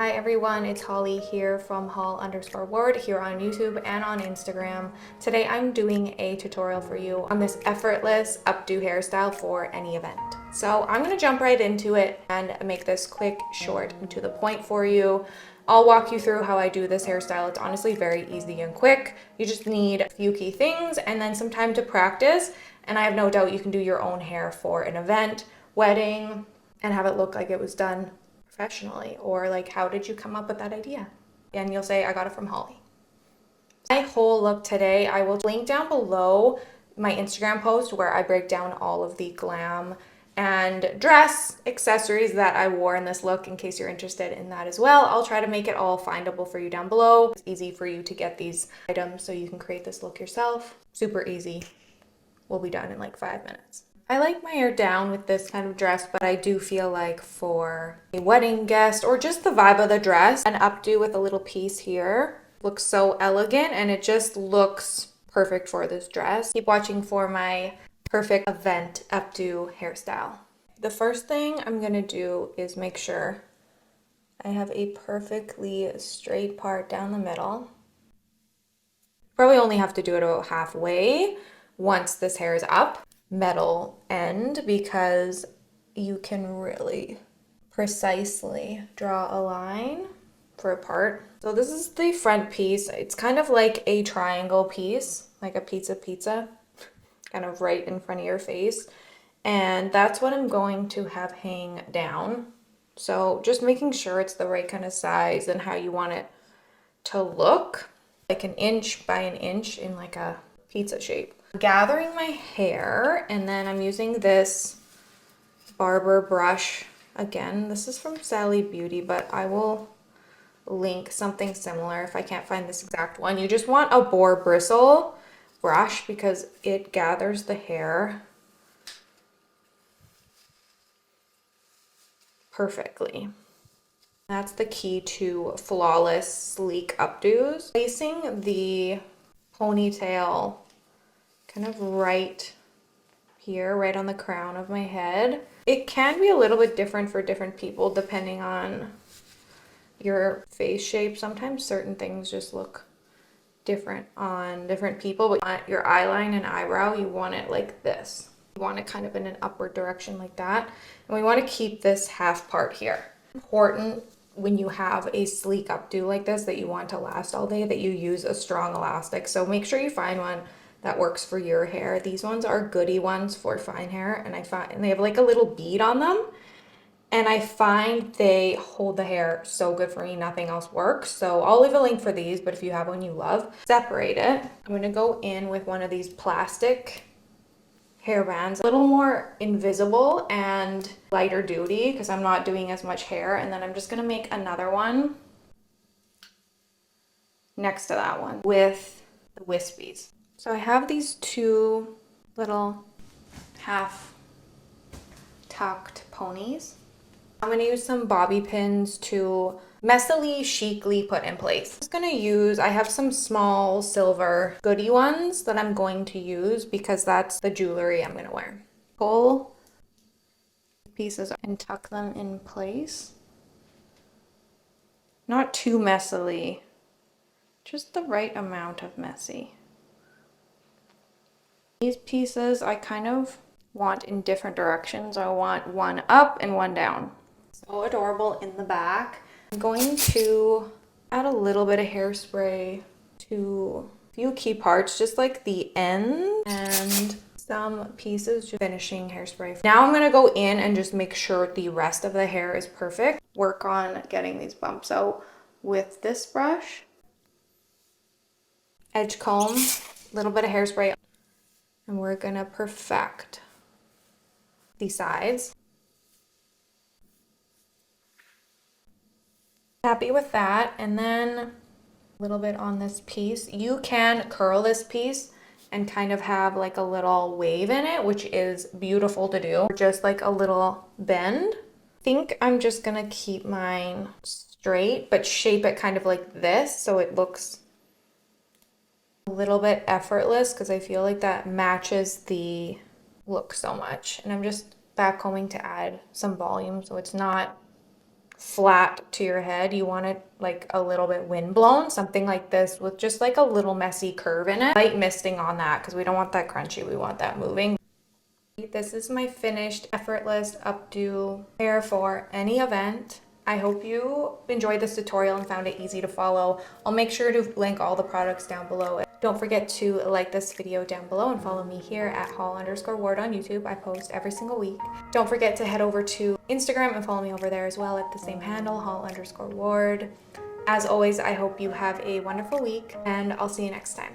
Hi everyone, it's Holly here from haul_ward here on YouTube and on Instagram. Today I'm doing a tutorial for you on this effortless updo hairstyle for any event. So I'm going to jump right into it and make this quick, short, and to the point for you. I'll walk you through how I do this hairstyle. It's honestly very easy and quick. You just need a few key things and then some time to practice. And I have no doubt you can do your own hair for an event, wedding, and have it look like it was done professionally, or like, how did you come up with that idea? And you'll say, I got it from Holly. My whole look today, I will link down below my Instagram post where I break down all of the glam and dress accessories that I wore in this look in case you're interested in that as well. I'll try to make it all findable for you down below. It's easy for you to get these items so you can create this look yourself. Super easy. We'll be done in like 5 minutes. I like my hair down with this kind of dress, but I do feel like for a wedding guest or just the vibe of the dress, an updo with a little piece here looks so elegant and it just looks perfect for this dress. Keep watching for my perfect event updo hairstyle. The first thing I'm gonna do is make sure I have a perfectly straight part down the middle. Probably only have to do it about halfway once this hair is up. Metal end, because you can really precisely draw a line for a part. So this is the front piece. It's kind of like a triangle piece, like a pizza, kind of right in front of your face. And that's what I'm going to have hang down. So just making sure it's the right kind of size and how you want it to look, like an inch by an inch in like a pizza shape. Gathering my hair, and then I'm using this barber brush. Again, this is from Sally Beauty, but I will link something similar if I can't find this exact one. You just want a Boar bristle brush because it gathers the hair perfectly. That's the key to flawless, sleek updos. Placing the ponytail kind of right here, right on the crown of my head. It can be a little bit different for different people depending on your face shape. Sometimes certain things just look different on different people, but your eyeline and eyebrow, you want it like this. You want it kind of in an upward direction like that. And we want to keep this half part here. Important when you have a sleek updo like this that you want to last all day, that you use a strong elastic. So make sure you find one that works for your hair. These ones are Goody ones for fine hair, and they have like a little bead on them, and I find they hold the hair so good for me. Nothing else works. So I'll leave a link for these, but if you have one you love, separate it. I'm going to go in with one of these plastic hair bands, a little more invisible and lighter duty because I'm not doing as much hair, and then I'm just going to make another one next to that one with the wispies. So I have these two little half tucked ponies. I'm going to use some bobby pins to messily, chicly put in place. I'm just going to use, I have some small silver Goody ones that I'm going to use because that's the jewelry I'm going to wear. Pull pieces and tuck them in place. Not too messily, just the right amount of messy. These pieces I kind of want in different directions. I want one up and one down. So adorable in the back. I'm going to add a little bit of hairspray to a few key parts, just like the end and some pieces, just finishing hairspray. Now I'm going to go in and just make sure the rest of the hair is perfect. Work on getting these bumps out with this brush. Edge comb, a little bit of hairspray. And we're gonna perfect the sides. Happy with that. And then a little bit on this piece. You can curl this piece and kind of have like a little wave in it, which is beautiful to do. Just like a little bend. I think I'm just gonna keep mine straight, but shape it kind of like this so it looks a little bit effortless, because I feel like that matches the look so much. And I'm just backcombing to add some volume so it's not flat to your head. You want it like a little bit wind blown, something like this with just like a little messy curve in it. Light misting on that because we don't want that crunchy, we want that moving. This is my finished effortless updo hair for any event. I hope you enjoyed this tutorial and found it easy to follow. I'll make sure to link all the products down below. Don't forget to like this video down below and follow me here at haul_ward on YouTube. I post every single week. Don't forget to head over to Instagram and follow me over there as well at the same handle, haul_ward. As always, I hope you have a wonderful week and I'll see you next time.